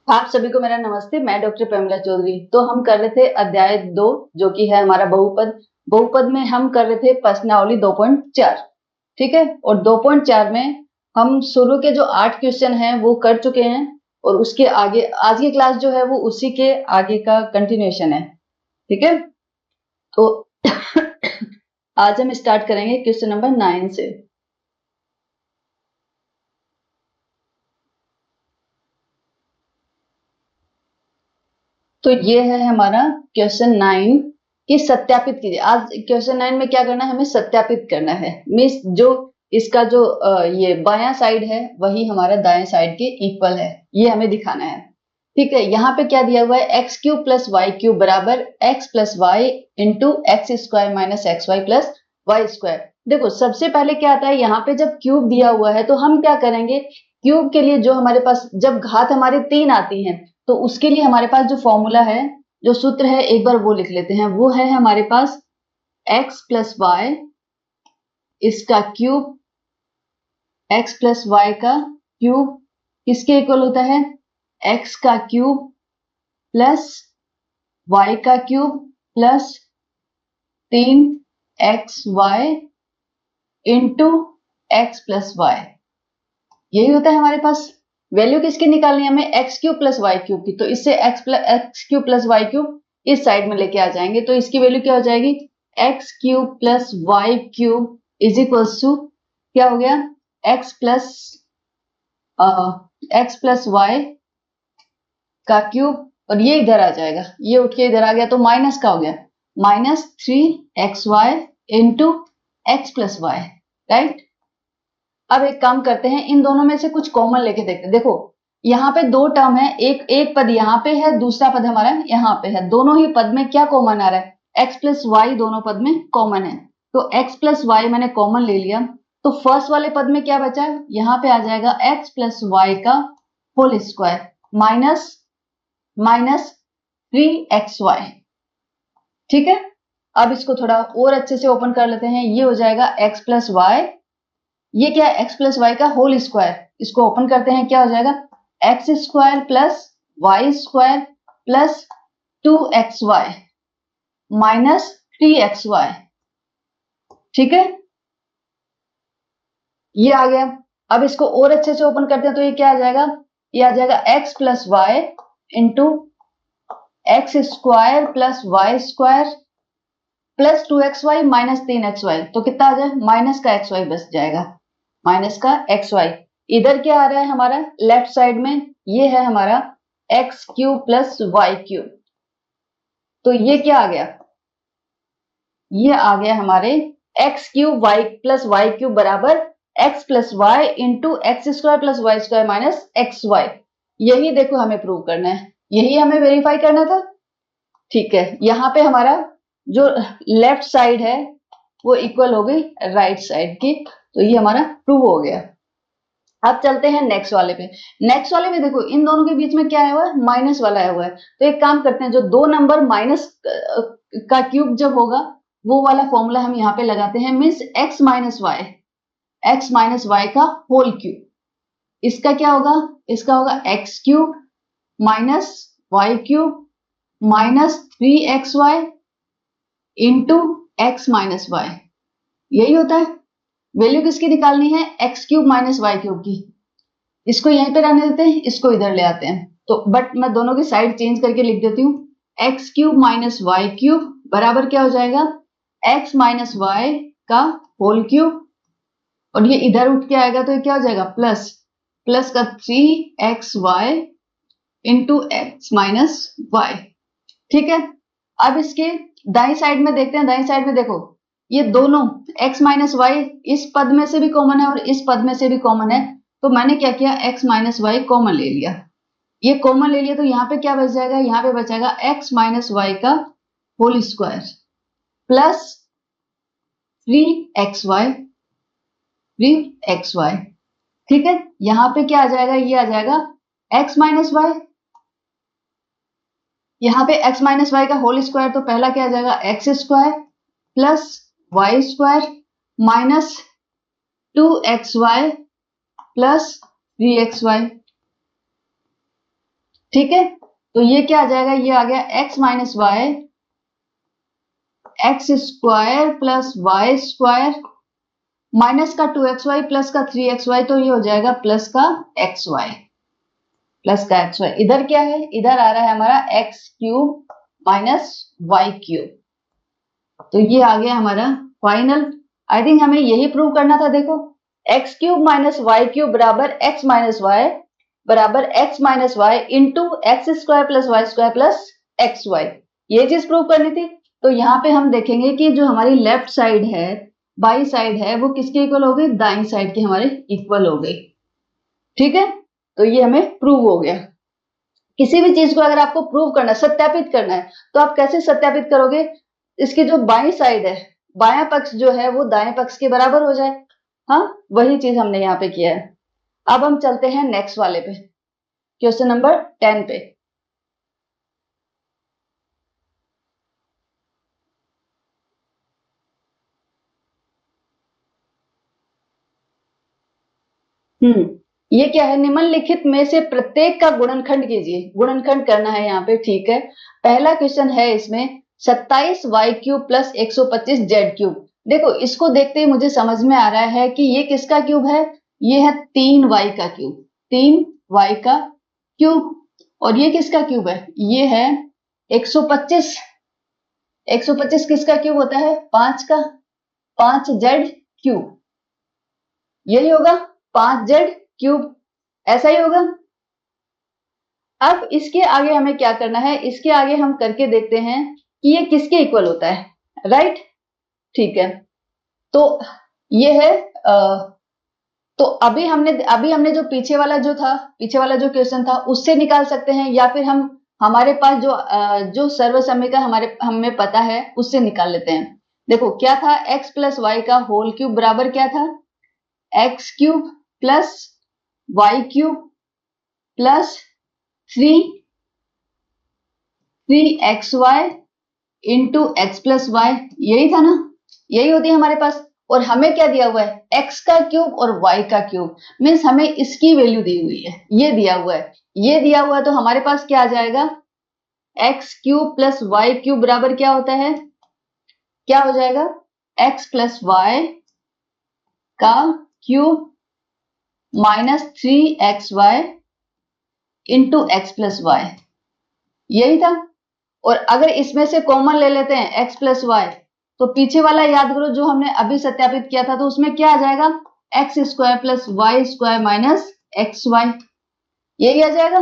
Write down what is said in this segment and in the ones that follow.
आप सभी को मेरा नमस्ते। मैं डॉक्टर प्रेमिला चौधरी। तो हम कर रहे थे अध्याय 2 जो कि है हमारा बहुपद। बहुपद में हम कर रहे थे प्रश्नावली 2.4। ठीक है, और 2.4 में हम शुरू के जो 8 क्वेश्चन हैं वो कर चुके हैं और उसके आगे आज की क्लास जो है वो उसी के आगे का कंटिन्यूएशन है। ठीक है, तो आज हम स्टार्ट करेंगे क्वेश्चन नंबर 9 से। तो ये है हमारा क्वेश्चन 9 कि सत्यापित कीजिए। आज क्वेश्चन 9 में क्या करना है, हमें सत्यापित करना है। मीन्स जो इसका जो ये बायां साइड है वही हमारा दाएं साइड के इक्वल है, ये हमें दिखाना है। ठीक है, यहाँ पे क्या दिया हुआ है, x cube plus Y cube बराबर X plus Y into x square minus x Y plus Y square. देखो सबसे पहले क्या आता है, यहाँ पे जब क्यूब दिया हुआ है तो हम क्या करेंगे, क्यूब के लिए जो हमारे पास जब घात हमारे 3 आती है तो उसके लिए हमारे पास जो फॉर्मूला है, जो सूत्र है, एक बार वो लिख लेते हैं। वो है हमारे पास x प्लस वाई इसका क्यूब, x प्लस वाई का क्यूब किसके इक्वल होता है, x का क्यूब प्लस y का cube plus 3xy into x plus y. यही होता है हमारे पास। वैल्यू किसकी निकालनी है हमें, x cube plus Y cube की। तो इससे x cube plus Y cube इस साइड में लेके आ जाएंगे, तो इसकी वैल्यू क्या हो जाएगी, x cube plus Y cube is equals to क्या हो गया, एक्स प्लस वाई का क्यूब, और ये इधर आ जाएगा, ये उठ के इधर आ गया तो माइनस का हो गया, minus 3xy into x plus y. Right, अब एक काम करते हैं, इन दोनों में से कुछ कॉमन लेके देखते हैं। देखो यहाँ पे दो टर्म है, एक एक पद यहाँ पे है, दूसरा पद हमारा यहाँ पे है। दोनों ही पद में क्या कॉमन आ रहा है, x प्लस वाई दोनों पद में कॉमन है। तो x प्लस वाई मैंने कॉमन ले लिया, तो फर्स्ट वाले पद में क्या बचा, यहाँ पे आ जाएगा x प्लस वाई का whole square minus minus 3xy। ठीक है, अब इसको थोड़ा और अच्छे से ओपन कर लेते हैं। ये हो जाएगा x प्लस वाई, ये क्या है, x प्लस वाई का होल स्क्वायर। इसको ओपन करते हैं, क्या हो जाएगा, x square plus Y square plus 2xy minus 3xy। ठीक है, ये आ गया। अब इसको और अच्छे से ओपन करते हैं तो ये क्या आ जाएगा, ये आ जाएगा x plus Y into x square plus Y square plus 2xy minus 3xy। तो कितना आ जाए, माइनस का xy बच जाएगा, माइनस का xy। इधर क्या आ रहा है हमारा लेफ्ट साइड में, ये है हमारा X cube plus Y cube. तो ये क्या आ गया, ये आ गया हमारे X cube Y plus Y cube बराबर X plus Y into x square plus Y square minus x Y. यही देखो हमें प्रूव करना है, यही हमें वेरीफाई करना था। ठीक है, यहाँ पे हमारा जो लेफ्ट साइड है वो इक्वल हो गई राइट साइड की, तो ये हमारा प्रूव हो गया। अब चलते हैं नेक्स्ट वाले पे। नेक्स्ट वाले में देखो इन दोनों के बीच में क्या है हुआ है, माइनस वाला है हुआ है। तो एक काम करते हैं, जो दो नंबर माइनस का क्यूब जब होगा वो वाला फॉर्मूला हम यहाँ पे लगाते हैं। मीन्स एक्स माइनस वाई का होल क्यूब, इसका क्या होगा, इसका होगा x cube minus y cube minus 3xy into x minus y. यही होता है। वैल्यू किसकी निकालनी है, x cube minus y cube की। इसको यहीं पे रहने देते हैं, इसको इधर ले आते हैं। तो बट मैं दोनों की साइड चेंज करके लिख देती हूँ, x cube minus y cube बराबर क्या हो जाएगा, एक्स माइनस वाई का होल क्यूब, और ये इधर उठ के आएगा तो ये क्या हो जाएगा, प्लस प्लस का 3xy into x minus Y. ठीक है, अब इसके दाई साइड में देखते हैं। दाई साइड में देखो ये दोनों x माइनस वाई इस पद में से भी कॉमन है और इस पद में से भी कॉमन है। तो मैंने क्या किया, x माइनस वाई कॉमन ले लिया। ये कॉमन ले लिया तो यहाँ पे क्या बच जाएगा, यहाँ पे बचेगा x माइनस वाई का होल स्क्वायर प्लस 3xy। ठीक है, यहाँ पे क्या आ जाएगा, ये आ जाएगा x माइनस वाई, यहाँ पे x माइनस वाई का होल स्क्वायर, तो पहला क्या आ जाएगा, x square plus Y square minus 2xy plus 3xy। ठीक है, तो ये क्या आ जाएगा, ये आ गया x minus y x square plus Y square minus का 2xy प्लस का 3xy, तो ये हो जाएगा प्लस का xy, प्लस का xy। इधर क्या है, इधर आ रहा है हमारा x cube minus y cube, तो ये आ गया हमारा फाइनल। आई थिंक हमें यही प्रूव करना था। देखो x cube minus y cube बराबर x माइनस वाई बराबर x minus y into x square plus Y square plus x y, ये चीज प्रूव करनी थी। तो यहाँ पे हम देखेंगे कि जो हमारी लेफ्ट साइड है, बाई साइड है, वो किसके इक्वल हो गई, दाई साइड के हमारे इक्वल हो गई। ठीक है, तो ये हमें प्रूव हो गया। किसी भी चीज को अगर आपको प्रूव करना, सत्यापित करना है, तो आप कैसे सत्यापित करोगे, इसकी जो बाई साइड है, बायां पक्ष जो है वो दाएं पक्ष के बराबर हो जाए। हाँ, वही चीज हमने यहाँ पे किया है। अब हम चलते हैं नेक्स्ट वाले पे, क्वेश्चन नंबर 10 पे। ये क्या है, निम्नलिखित में से प्रत्येक का गुणनखंड कीजिए। गुणनखंड करना है यहाँ पे, ठीक है। पहला क्वेश्चन है इसमें 27 y cube plus 125 z cube. देखो इसको देखते ही मुझे समझ में आ रहा है कि ये किसका क्यूब है, ये है 3 वाई का क्यूब, 3 वाई का क्यूब। और ये किसका क्यूब है, ये है 125। 125 किसका क्यूब होता है, 5 का, 5 जेड क्यूब, यही होगा 5 जेड क्यूब, ऐसा ही होगा। अब इसके आगे हमें क्या करना है, इसके आगे हम करके देखते हैं कि ये किसके इक्वल होता है, राइट। ठीक है, तो ये है तो अभी हमने जो पीछे वाला जो क्वेश्चन था उससे निकाल सकते हैं, या फिर हम हमारे पास जो सर्वसम्मिका हमें पता है उससे निकाल लेते हैं। देखो क्या था, x प्लस वाई का होल क्यूब बराबर क्या था, x cube plus Y cube plus 3xy into x plus y, यही था ना, यही होती है हमारे पास। और हमें क्या दिया हुआ है, x का क्यूब और y का क्यूब, मीन्स हमें इसकी वैल्यू दी हुई है, ये दिया हुआ है, ये दिया हुआ है। तो हमारे पास क्या आ जाएगा, x cube plus Y cube बराबर क्या होता है, क्या हो जाएगा, x प्लस वाई का cube minus 3xy into x plus y, यही था। और अगर इसमें से कॉमन ले लेते हैं x प्लस वाई, तो पीछे वाला याद करो जो हमने अभी सत्यापित किया था, तो उसमें क्या आ जाएगा, x square plus Y square minus x Y, यही आ जाएगा।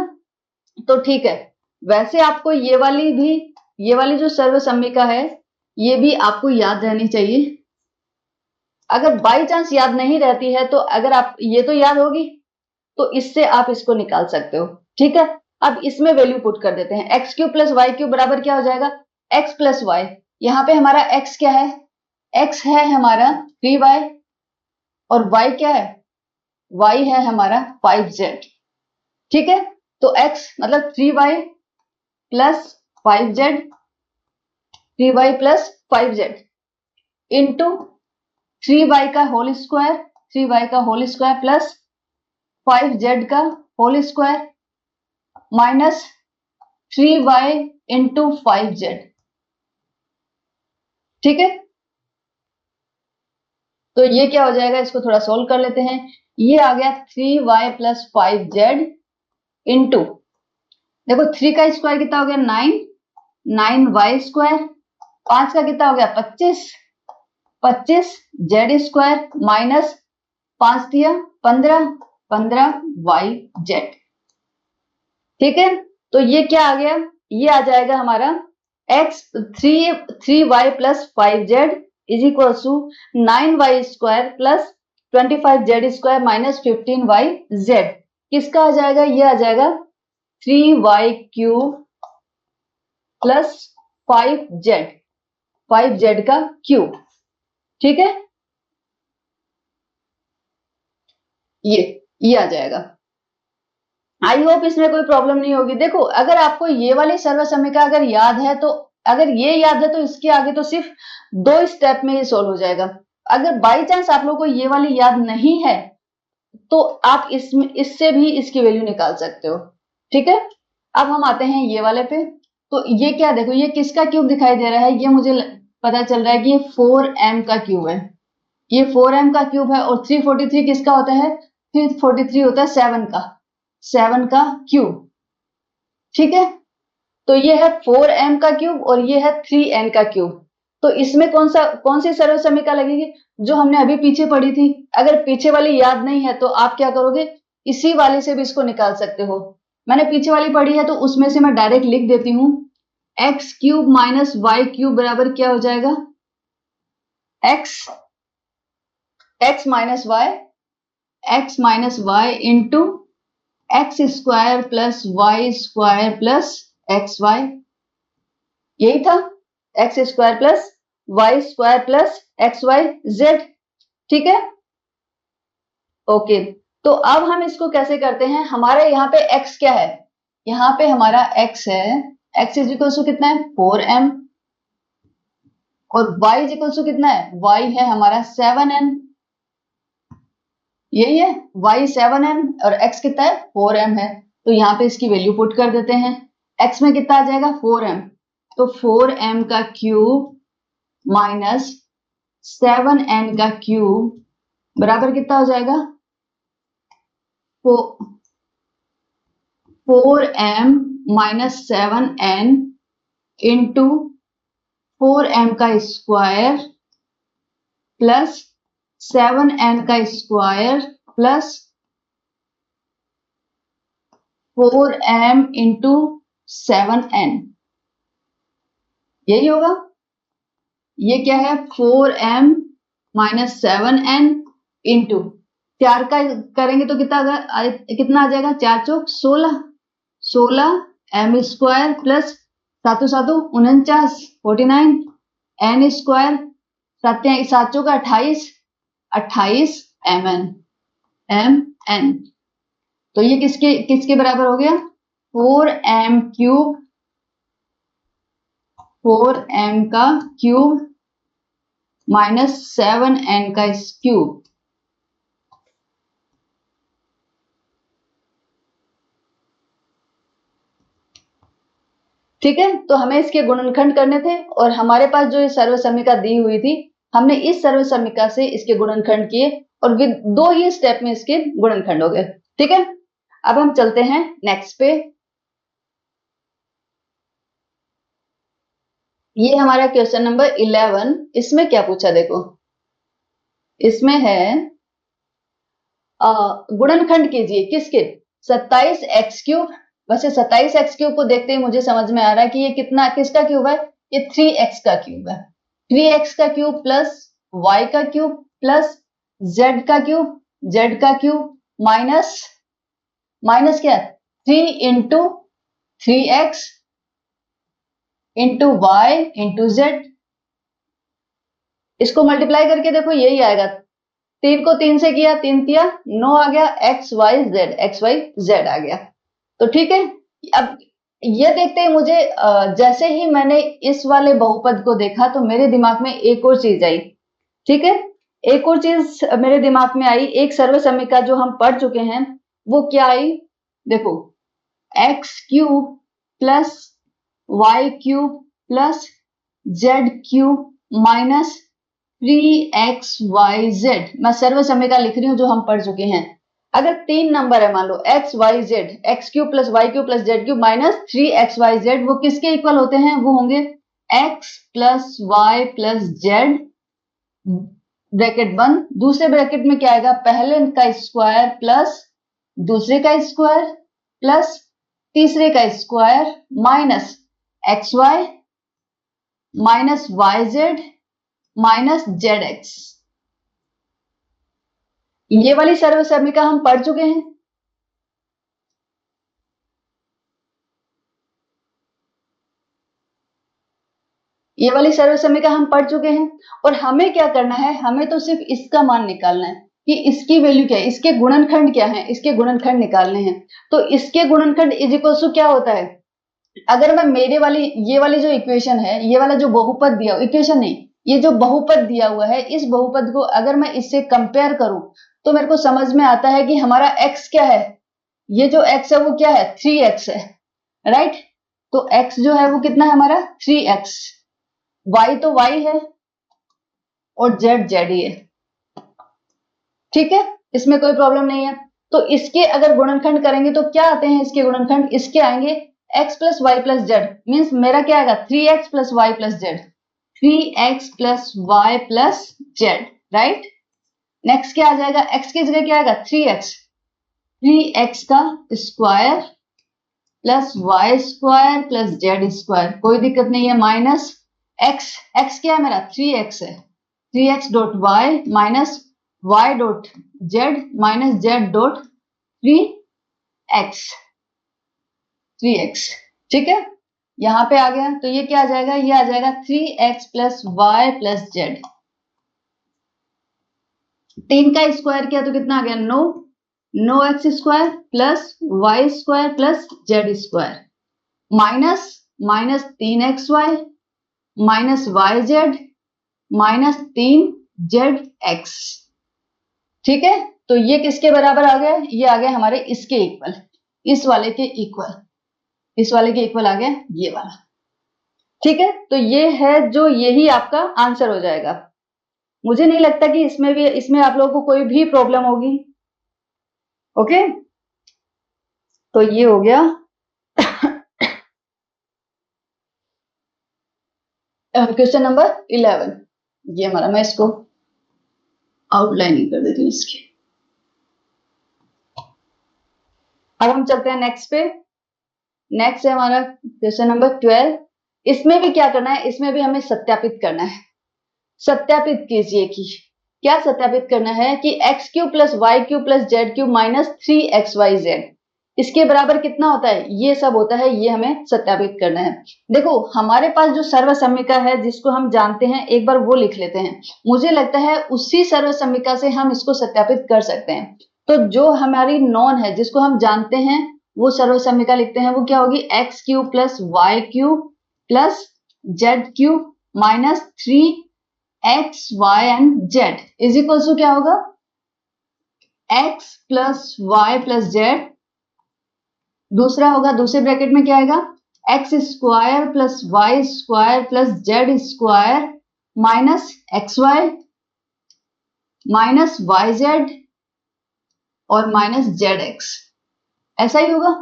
तो ठीक है, वैसे आपको ये वाली जो सर्वसम्मिका है ये भी आपको याद रहनी चाहिए। अगर बाई चांस याद नहीं रहती है तो अगर आप ये तो याद होगी, तो इससे आप इसको निकाल सकते हो। ठीक है, अब इसमें वैल्यू पुट कर देते हैं, x cube plus Y cube बराबर क्या हो जाएगा, एक्स प्लस वाई, यहाँ पे हमारा x क्या है, x है हमारा 3y, और y क्या है, y है हमारा 5z। ठीक है, तो x मतलब 3y plus 5z, 3y plus 5z into 3y का होल स्क्वायर, 3y का होल स्क्वायर प्लस 5z का whole square minus 3y into 5z। ठीक है, तो ये क्या हो जाएगा, इसको थोड़ा सोल्व कर लेते हैं। ये आ गया 3y प्लस 5z इंटू, देखो 3 का स्क्वायर कितना हो गया 9, 9y स्क्वायर, 5 का कितना हो गया 25, 25 जेड स्क्वायर माइनस 5 दिया 15, 15y जेड। ठीक है, तो ये क्या आ गया, ये आ जाएगा हमारा x 3y plus 5z is equal to 9y square plus 25z square minus 15y z। किसका आ जाएगा, ये आ जाएगा 3y क्यूब प्लस 5z का क्यूब। ठीक है, ये आ जाएगा। आई होप इसमें कोई प्रॉब्लम नहीं होगी। देखो अगर आपको ये वाली सर्वसम्मिका अगर याद है, तो अगर ये याद है तो इसके आगे तो सिर्फ 2 स्टेप में ही सोल्व हो जाएगा। अगर बाई चांस आप लोगों को ये वाली याद नहीं है तो आप इससे भी इसकी वैल्यू निकाल सकते हो। ठीक है, अब हम आते हैं ये वाले पे। तो ये क्या, देखो ये किसका क्यूब दिखाई दे रहा है, ये मुझे पता चल रहा है कि ये 4m का क्यूब है। ये 4m का क्यूब है। और 343 किसका होता है, 343 होता है 7 का क्यूब। ठीक है, तो ये है 4m का क्यूब और ये है 3n का क्यूब। तो इसमें कौन सी सर्व समीकरण लगेगी, जो हमने अभी पीछे पढ़ी थी। अगर पीछे वाली याद नहीं है तो आप क्या करोगे, इसी वाले से भी इसको निकाल सकते हो। मैंने पीछे वाली पढ़ी है तो उसमें से मैं डायरेक्ट लिख देती हूं, x cube minus y cube बराबर क्या हो जाएगा, x minus y into x square plus Y square plus x Y. यही था, x square plus Y square plus x Y z. ठीक है, ओके। तो अब हम इसको कैसे करते हैं, हमारे यहाँ पे x क्या है, यहाँ पे हमारा x है, x इज इक्वल टू कितना है 4m, और y इज इक्वल टू कितना है, y है हमारा 7n। यही है, y 7n और x कितना है 4m है। तो यहाँ पे इसकी वैल्यू पुट कर देते हैं, x में कितना आ जाएगा 4m, तो 4m का क्यूब माइनस 7n का क्यूब बराबर कितना हो जाएगा, 4m minus 7n into 4m का स्क्वायर प्लस 7n का square plus 4m into 7n। यही होगा, ये क्या है 4m माइनस 7n इंटू 4 का करेंगे तो कितना आ जाएगा, 4 चौक 16 m square plus 7 7 49 49 n square 7 चौक 28 mn। तो ये किसके बराबर हो गया, 4m क्यूब, 4m का क्यूब माइनस 7n का क्यूब। ठीक है, तो हमें इसके गुणनखंड करने थे और हमारे पास जो ये सर्व समीकरण दी हुई थी, हमने इस सर्व समीकरण से इसके गुणनखंड किए और विद 2 ही स्टेप में इसके गुणनखंड हो गए। ठीक है, अब हम चलते हैं नेक्स्ट पे। ये हमारा क्वेश्चन नंबर 11। इसमें क्या पूछा देखो, इसमें है गुणनखंड कीजिए किसके, 27x क्यूब। वैसे 27x क्यूब को देखते ही मुझे समझ में आ रहा है कि ये किसका क्यूब है, ये 3x का क्यूब है। 3x का क्यूब प्लस y का क्यूब प्लस z का क्यूब माइनस क्या, 3 into 3x into y into z। इसको मल्टीप्लाई करके देखो यही आएगा, 3 को 3 से किया, 3 किया 9 आ गया, एक्स वाई जेड आ गया। तो ठीक है, अब ये देखते ही मुझे जैसे ही मैंने इस वाले बहुपद को देखा तो मेरे दिमाग में एक और चीज आई। ठीक है, एक और चीज मेरे दिमाग में आई, एक सर्व समीकरण जो हम पढ़ चुके हैं वो क्या आई, देखो x cube plus Y cube plus Z cube minus 3xyz। मैं सर्व समीकरण लिख रही हूं जो हम पढ़ चुके हैं। अगर 3 नंबर है, मान लो X Y Z, X cube plus Y cube plus Z cube minus 3xyz, वो किसके इक्वल होते हैं, वो होंगे X plus Y plus Z bracket बंद, दूसरे ब्रैकेट में क्या आएगा, पहले का स्क्वायर प्लस दूसरे का स्क्वायर प्लस तीसरे का square minus x y minus y z minus z x. ये वाली सर्व समीकरण हम पढ़ चुके हैं। ये वाली सर्व समीकरण हम पढ़ चुके हैं और हमें क्या करना है, हमें तो सिर्फ इसका मान निकालना है कि इसकी वैल्यू क्या है, इसके गुणनखंड क्या है, इसके गुणनखंड निकालने हैं। तो इसके गुणनखंड इज इक्वल टू क्या होता है, अगर मैं ये वाली जो इक्वेशन है, ये वाला जो बहुपद दिया, इक्वेशन नहीं, ये जो बहुपद दिया हुआ है, इस बहुपद को अगर मैं इससे कंपेयर करूं तो मेरे को समझ में आता है कि हमारा x क्या है, ये जो x है वो क्या है 3x है। राइट। तो x जो है वो कितना है हमारा 3x, y तो y है और z ही है। ठीक है, इसमें कोई प्रॉब्लम नहीं है। तो इसके अगर गुणनखंड करेंगे तो क्या आते हैं इसके गुणनखंड, इसके आएंगे x plus Y plus z, means मेरा क्या आएगा 3x plus Y plus z, 3x plus Y plus z, right. Next क्या आ जाएगा, x की जगह क्या आएगा 3x, 3x का square plus Y square plus z square, कोई दिक्कत नहीं है, माइनस x, x क्या है मेरा 3x है, 3x dot y minus y dot z minus z dot 3x, 3x। ठीक है, यहां पे आ गया, तो ये क्या आ जाएगा, ये आ जाएगा 3x plus Y plus Z, 3 का स्क्वायर किया तो कितना आ गया 9, 9x square plus Y square plus z square minus minus 3xy minus y z minus 3zx। ठीक है, तो ये किसके बराबर आ गया, ये आ गया हमारे इसके इक्वल, इस वाले के इक्वल, इस वाले के इक्वल आ गया ये वाला। ठीक है, तो ये है जो, यही आपका आंसर हो जाएगा। मुझे नहीं लगता कि इसमें आप लोगों को कोई भी प्रॉब्लम होगी। ओके, तो ये हो गया क्वेश्चन नंबर 11। ये हमारा, मैं इसको आउटलाइनिंग कर देती हूँ इसकी। अब हम चलते हैं नेक्स्ट पे। नेक्स्ट है हमारा क्वेश्चन नंबर 12। इसमें भी क्या करना है, इसमें भी हमें सत्यापित करना है। सत्यापित कीजिए कि क्या सत्यापित करना है कि x cube plus Y cube plus Z cube minus 3xyz इसके बराबर कितना होता है, ये सब होता है, ये हमें सत्यापित करना है। देखो हमारे पास जो सर्वसम्मिका है जिसको हम जानते हैं, एक बार वो लिख लेते हैं। मुझे लगता है उसी सर्वसम्मिका से हम इसको सत्यापित कर सकते हैं। तो जो हमारी नॉन है जिसको हम जानते हैं वो सर्वसम्मिका लिखते हैं, वो क्या होगी, x cube plus Y cube plus Z cube minus 3x y and z is equal to क्या होगा, x plus Y plus z, दूसरा होगा, दूसरे ब्रैकेट में क्या आएगा, x square plus Y square plus z square minus x y minus y z और minus z x, ऐसा ही होगा।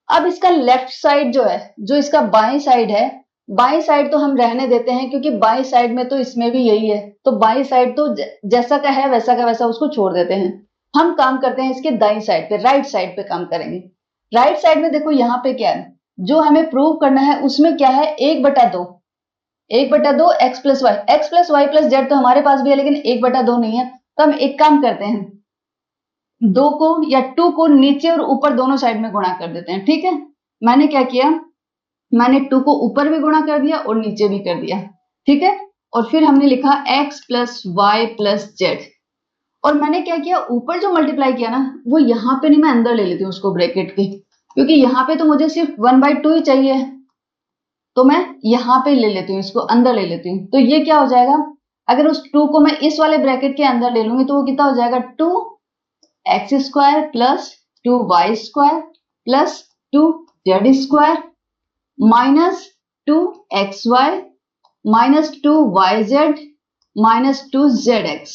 अब इसका लेफ्ट साइड जो है, जो इसका बाई साइड है, बाई साइड तो हम रहने देते हैं क्योंकि बाई साइड में तो इसमें भी यही है, तो बाई साइड तो जैसा का है वैसा का वैसा उसको छोड़ देते हैं। हम काम करते हैं इसके दाई साइड पे, राइट साइड पे काम करेंगे। राइट साइड में देखो यहाँ पे क्या है, जो हमें प्रूव करना है उसमें क्या है, 1/2, 1/2 एक्स प्लस वाई प्लस जेड तो हमारे पास भी है लेकिन 1/2 नहीं है। तो हम एक काम करते हैं, 2 को या 2 को नीचे और ऊपर दोनों साइड में गुणा कर देते हैं। ठीक है, मैंने क्या किया, मैंने 2 को ऊपर भी गुणा कर दिया और नीचे भी कर दिया। ठीक है, और फिर हमने लिखा x plus Y plus z, और मैंने क्या किया, ऊपर जो मल्टीप्लाई किया ना वो यहाँ पे नहीं, मैं अंदर ले लेती हूँ उसको ब्रैकेट के, क्योंकि यहाँ पे तो मुझे सिर्फ 1/2 ही चाहिए, तो मैं यहाँ पे ले लेती हूँ, इसको अंदर ले लेती हूँ। तो ये क्या हो जाएगा, अगर उस 2 को मैं इस वाले ब्रैकेट के अंदर ले लूंगी तो वो कितना हो जाएगा, 2x square plus 2y square plus 2z square minus 2xy minus 2yz minus 2zx,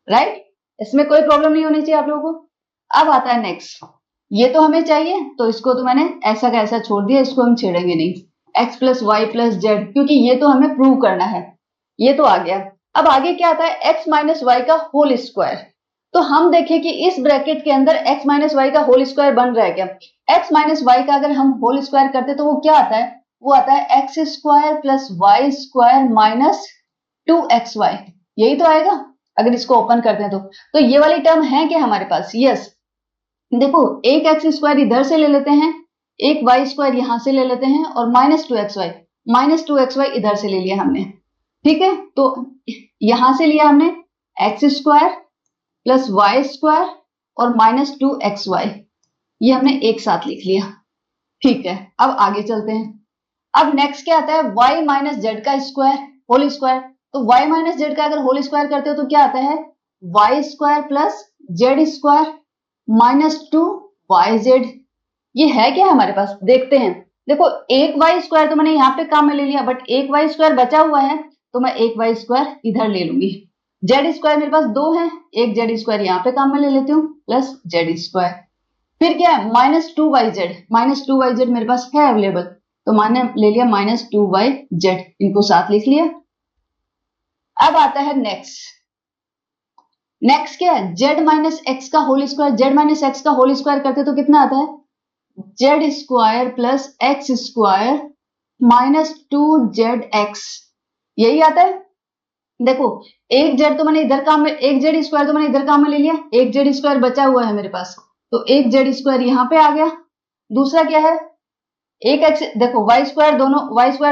right. इसमें कोई प्रॉब्लम नहीं होनी चाहिए आप लोगों को। अब आता है नेक्स्ट, ये तो हमें चाहिए तो इसको तो मैंने ऐसा का ऐसा छोड़ दिया, इसको हम छेड़ेंगे नहीं, x plus Y plus z, क्योंकि ये तो हमें प्रूव करना है, ये तो आ गया। अब आगे क्या आता है, x माइनस वाई का होल स्क्वायर। तो हम देखें कि इस ब्रैकेट के अंदर x माइनस वाई का होल स्क्वायर बन रहा है क्या, x माइनस वाई का अगर हम होल स्क्वायर करते तो वो क्या आता है, वो आता है x square plus Y square minus 2xy, यही तो आएगा अगर इसको ओपन करते हैं तो ये वाली टर्म है क्या हमारे पास, यस। देखो एक एक्स स्क्वायर इधर से ले लेते हैं, एक वाई स्क्वायर यहां से ले लेते हैं और माइनस 2xy इधर से ले लिया हमने। ठीक है, तो यहां से लिया हमने x square plus Y square और माइनस 2xy, ये हमने एक साथ लिख लिया। ठीक है, अब आगे चलते हैं। अब नेक्स्ट क्या आता है, y माइनस जेड का स्क्वायर होल स्क्वायर। तो y माइनस जेड का अगर होल स्क्वायर करते हो तो क्या आता है, y square plus z square minus 2yz ये है क्या हमारे पास, देखते हैं। देखो एक वाई स्क्वायर तो मैंने यहाँ पे काम में ले लिया, बट एक वाई स्क्वायर बचा हुआ है तो मैं एक वाई स्क्वायर इधर ले लूंगी। जेड स्क्वायर मेरे पास 2 है, एक जेड स्क्वायर यहाँ पे काम में ले लेती हूँ प्लस जेड स्क्वायर। फिर क्या है -2yz मेरे पास है अवेलेबल, तो मैंने ले लिया -2yz, इनको साथ लिख लिया। अब आता है नेक्स्ट क्या है, z माइनस एक्स का whole square. z minus x का होल स्क्वायर करते तो कितना आता है, z square plus x square -2zx, यही आता है। देखो एक जेड तो मैंने इधर काम में, एक जेड स्क्वायर तो मैंने इधर काम में ले लिया, एक जेड स्क्वायर बचा हुआ है मेरे पास, तो एक जेड स्क्वायर यहाँ पे आ गया। दूसरा क्या है, एक एक्स, देखो वाई स्क्वायर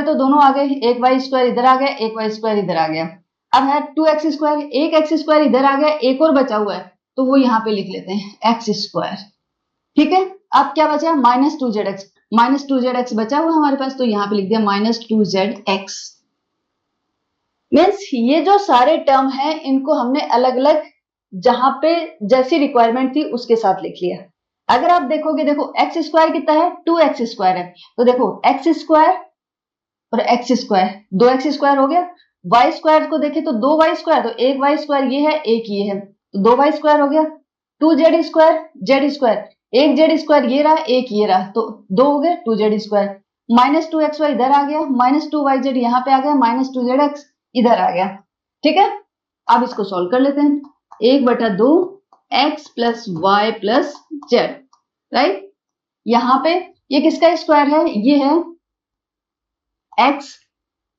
तो दोनों आ गए, एक वाई स्क्वायर इधर आ गया, एक वाई स्क्वायर इधर आ गया। अब है 2x स्क्वायर, एक एक्स स्क्वायर इधर आ गया, एक और बचा हुआ है तो वो यहाँ पे लिख लेते हैं एक्स स्क्वायर। ठीक है, अब क्या बचा, -2zx बचा हुआ हमारे पास, तो यहाँ पे लिख दिया -2zx। मीन्स ये जो सारे टर्म है इनको हमने अलग अलग जहां पे जैसी रिक्वायरमेंट थी उसके साथ लिख लिया। अगर आप देखोगे, देखो एक्स स्क्वायर कितना है, 2x स्क्वायर है, तो देखो एक्स स्क्वायर और एक्स स्क्वायर, 2x स्क्वायर हो गया। वाई स्क्वायर को देखें तो 2y स्क्वायर, तो एक वाई स्क्वायर ये है, एक ये है, तो 2y स्क्वायर हो गया। 2z स्क्वायर, जेड स्क्वायर, एक जेड स्क्वायर ये रहा, एक ये रहा, तो 2 हो गए 2z स्क्वायर। -2xy इधर आ गया, -2yz यहाँ पे आ गया, -2zx इधर आ गया। ठीक है, अब इसको सॉल्व कर लेते हैं। 1/2 x plus Y plus z, right. यहां पे ये किसका स्क्वायर है, ये है x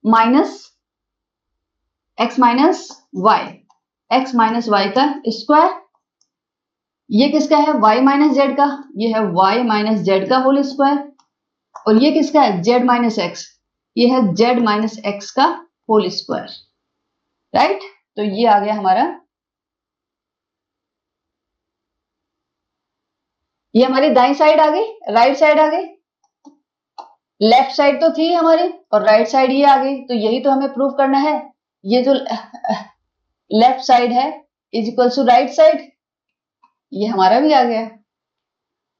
minus y, x minus y का स्क्वायर। ये किसका है, y माइनस जेड का, ये है y माइनस जेड का होल स्क्वायर। और ये किसका है, z माइनस एक्स, ये है z माइनस एक्स का होल स्क्वायर, राइट। तो ये आ गया हमारा, ये हमारी दाईं साइड आ गई, राइट साइड आ गई। लेफ्ट साइड तो थी हमारी और राइट साइड ये आ गई, तो यही तो हमें प्रूव करना है। ये जो लेफ्ट साइड है is equal to right side, ये हमारा भी आ गया,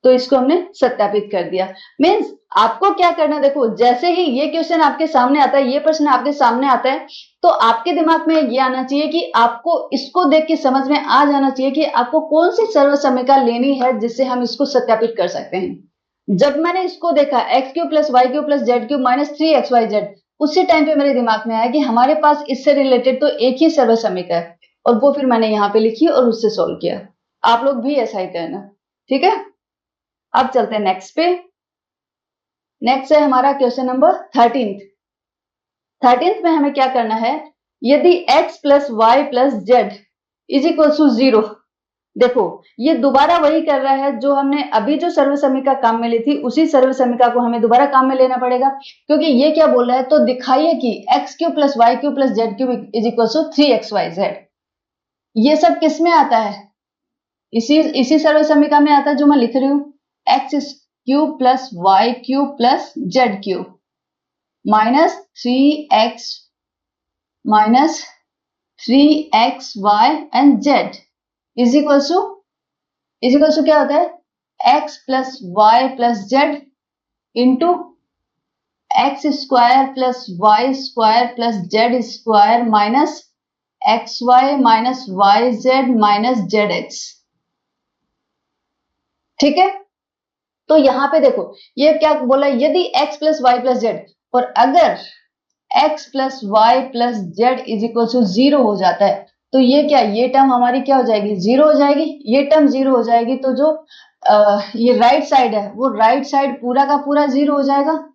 तो इसको हमने सत्यापित कर दिया। मीन्स आपको क्या करना, देखो जैसे ही ये क्वेश्चन आपके सामने आता है, ये प्रश्न आपके सामने आता है, तो आपके दिमाग में ये आना चाहिए कि आपको इसको देख के समझ में आ जाना चाहिए कि आपको कौन सी सर्वसमीका लेनी है जिससे हम इसको सत्यापित कर सकते हैं। जब मैंने इसको देखा x cube plus Y cube plus Z cube minus 3xyz, उसी टाइम पे मेरे दिमाग में आया कि हमारे पास इससे रिलेटेड तो एक ही सर्वसमीका है, और वो फिर मैंने यहाँ पे लिखी और उससे सोल्व किया। आप लोग भी ऐसा ही करना, ठीक है। अब चलते हैं नेक्स्ट पे। नेक्स्ट है हमारा क्वेश्चन नंबर 13th में हमें क्या करना है, यदि x plus Y plus z is equal to 0, देखो ये दोबारा वही कर रहा है जो हमने अभी जो सर्वसमीका काम में ली थी, उसी सर्वसमीका को हमें दोबारा काम में लेना पड़ेगा, क्योंकि ये क्या बोल रहा है, तो दिखाइए कि x cube plus Y cube plus Z cube is equal to 3xyz। ये सब किस में आता है, इसी सर्वसमीका में आता है जो मैं लिख रही हूँ, x cube plus Y cube plus Z cube minus 3x and z is equal to क्या होता है, x plus Y plus z into x square plus Y square plus z square minus x y minus y z minus z x. ठीक है, तो यहां पे देखो ये क्या बोला, यदि x plus Y plus z, और अगर x plus Y plus z is equal to 0 हो जाता है, तो ये क्या, ये टर्म हमारी क्या हो जाएगी, 0 हो जाएगी। ये टर्म 0 हो जाएगी तो जो ये राइट साइड है, वो राइट साइड पूरा का पूरा 0 हो जाएगा।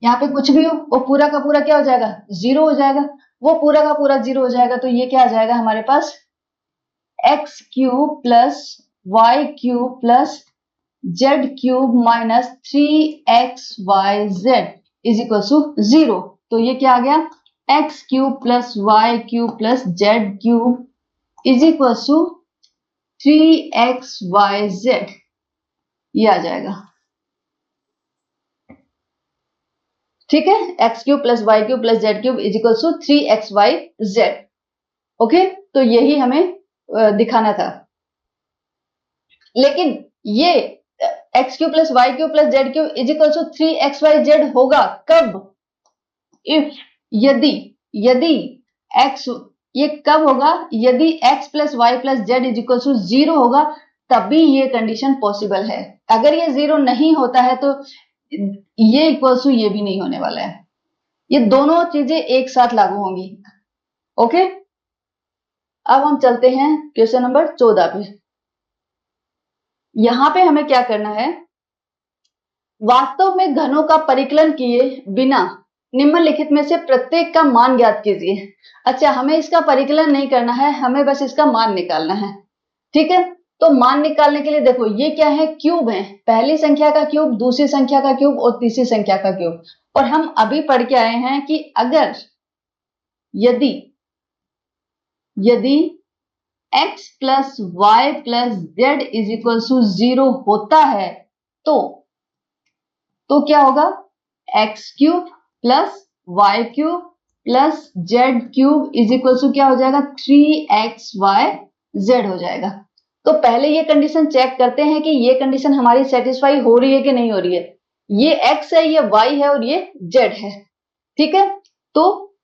यहाँ पे कुछ भी हो वो पूरा का पूरा क्या हो जाएगा, 0 हो जाएगा। वो पूरा का पूरा 0 हो जाएगा, तो ये क्या आ जाएगा हमारे पास, X cube plus Y cube plus Z cube minus 3xyz is equal to 0। तो ये क्या आ गया, X cube plus Y cube plus Z cube is equal to 3xyz, ये आ जाएगा। ठीक है, x cube plus Y cube plus Z cube is equal to 3xyz। Okay, तो यही हमें दिखाना था। लेकिन ये X cube plus Y cube plus Z cube is equal to 3xyz होगा कब? इफ, यदि x, ये कब होगा? यदि x plus Y plus z is equal to 0 होगा, तभी ये कंडीशन पॉसिबल है। अगर ये 0 नहीं होता है तो ये इक्वल टू ये भी नहीं होने वाला है। ये दोनों चीजें एक साथ लागू होंगी। ओके, अब हम चलते हैं क्वेश्चन नंबर 14 पे। यहां पे हमें क्या करना है, वास्तव में घनों का परिकलन किए बिना निम्नलिखित में से प्रत्येक का मान ज्ञात कीजिए। अच्छा, हमें इसका परिकलन नहीं करना है, हमें बस इसका मान निकालना है। ठीक है, तो मान निकालने के लिए देखो ये क्या है, क्यूब है, पहली संख्या का क्यूब, दूसरी संख्या का क्यूब और तीसरी संख्या का क्यूब। और हम अभी पढ़ के आए हैं कि अगर यदि x plus Y plus z is equal to 0 होता है तो क्या होगा, x cube plus Y cube plus Z cube is equal to क्या हो जाएगा, 3xyz हो जाएगा। तो पहले ये कंडीशन चेक करते हैं कि ये कंडीशन हमारी सेटिस्फाई हो रही है कि नहीं हो रही है। ये x है, ये y है और ये z है। ठीक है, तो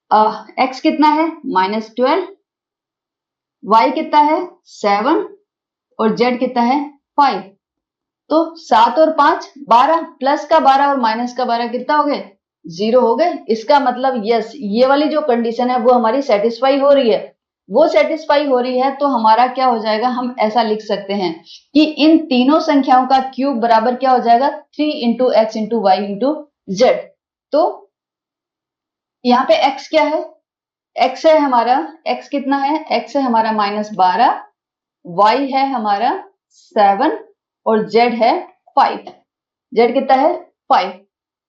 x कितना है -12, y कितना है 7 और z कितना है 5। तो 7 और 5 12, प्लस का 12 और माइनस का 12 कितना हो गए, 0 हो गए। इसका मतलब यस, ये वाली जो कंडीशन है वो हमारी सेटिस्फाई हो रही है। वो सेटिस्फाई हो रही है तो हमारा क्या हो जाएगा, हम ऐसा लिख सकते हैं कि इन तीनों संख्याओं का क्यूब बराबर क्या हो जाएगा, 3 into x into y into z. तो यहाँ पे x क्या है, x है हमारा, x कितना है, x है हमारा -12, y है हमारा 7 और z है 5। z कितना है 5।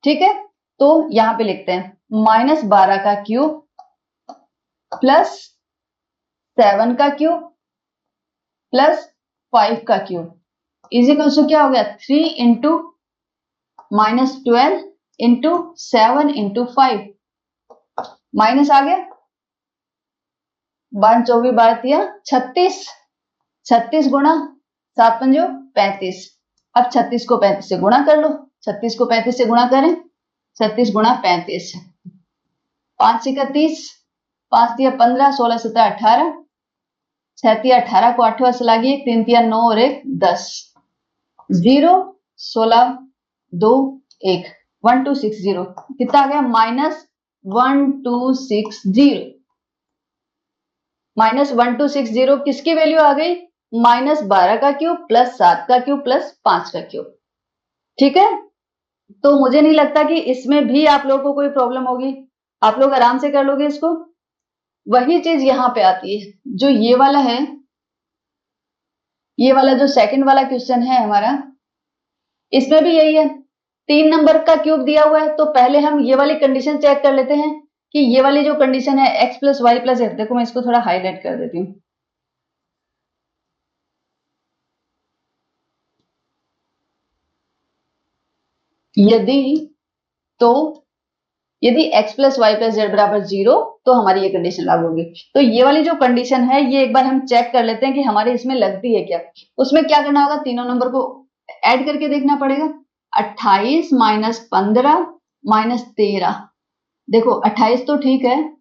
ठीक है, तो यहां पे लिखते हैं -12 का क्यूब प्लस 7 का क्यूब प्लस 5 का क्यूब इज इक्वल टू क्या हो गया, 3 इंटू -12 इंटू 7 इंटू 5। माइनस आ गया, 12 24 12 36, 36 गुणा 7 पंजो 35। अब 36 को 35 से गुणा कर लो, 36 को 35 से गुणा करें, 36 गुणा 35, 5 से 30, 5 दिया 15, 16 17 18, 6 दिया 18 को 8वां से लागी 3 दिया 9 और 1 10, 0 16 2 1 1260 कितना आ गया, -1260। -1260 किसकी वैल्यू आ गई, -12 का क्यूब प्लस 7 का क्यूब प्लस 5 का क्यूब। ठीक है, तो मुझे नहीं लगता कि इसमें भी आप लोगों को कोई प्रॉब्लम होगी, आप लोग आराम से कर लोगे इसको। वही चीज यहां पे आती है, जो ये वाला है, ये वाला जो सेकंड वाला क्वेश्चन है हमारा, इसमें भी यही है, 3 नंबर का क्यूब दिया हुआ है। तो पहले हम ये वाली कंडीशन चेक कर लेते हैं कि ये वाली जो कंडीशन है x plus Y plus z, देखो मैं इसको थोड़ा हाईलाइट कर देती हूँ। यदि x plus Y plus z बराबर 0 तो हमारी ये कंडीशन लागू होगी। तो ये वाली जो कंडीशन है ये एक बार हम चेक कर लेते हैं कि हमारे इसमें लगती है क्या। उसमें क्या करना होगा, तीनों नंबर को ऐड करके देखना पड़ेगा। 28 -15 -13, देखो 28 तो ठीक है,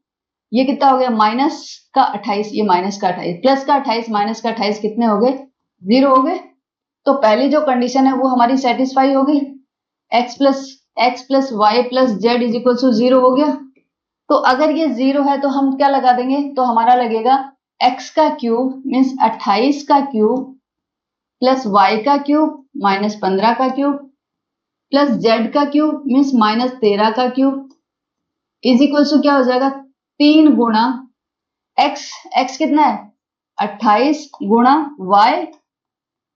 ये कितना हो गया माइनस का 28, ये माइनस का 28, प्लस का 28 माइनस का 28 कितने हो गए, 0 हो गए। तो पहली जो कंडीशन है वो हमारी सेटिस्फाई हो गई, x plus Y plus z is equal to 0 हो गया। तो अगर ये 0 है तो हम क्या लगा देंगे, तो हमारा लगेगा x का क्यूब मीन्स 28 का क्यूब प्लस y का क्यूब -15 का क्यूब प्लस z का क्यूब मीन्स -13 का क्यूब इज इक्वल टू क्या हो जाएगा, 3 गुणा x कितना है 28 गुणा y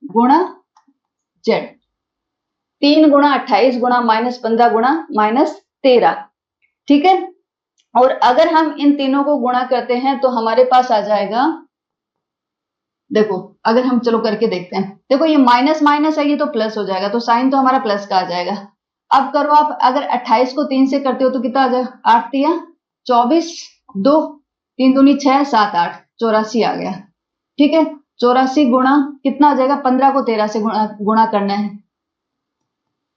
गुणा z, 3 गुणा 28 गुणा -15 गुणा -13। ठीक है, और अगर हम इन तीनों को गुणा करते हैं तो हमारे पास आ जाएगा, देखो अगर हम चलो करके देखते हैं, देखो ये माइनस माइनस है, ये तो प्लस हो जाएगा, तो साइन तो हमारा प्लस का आ जाएगा। अब करो आप, अगर 28 को 3 से करते हो तो कितना आ जाएगा, 8 दिया 24, 2 3 दूनी 6 7 8 84 आ गया। ठीक है, 84 गुणा कितना आ जाएगा, 15 को 13 से गुणा करना है,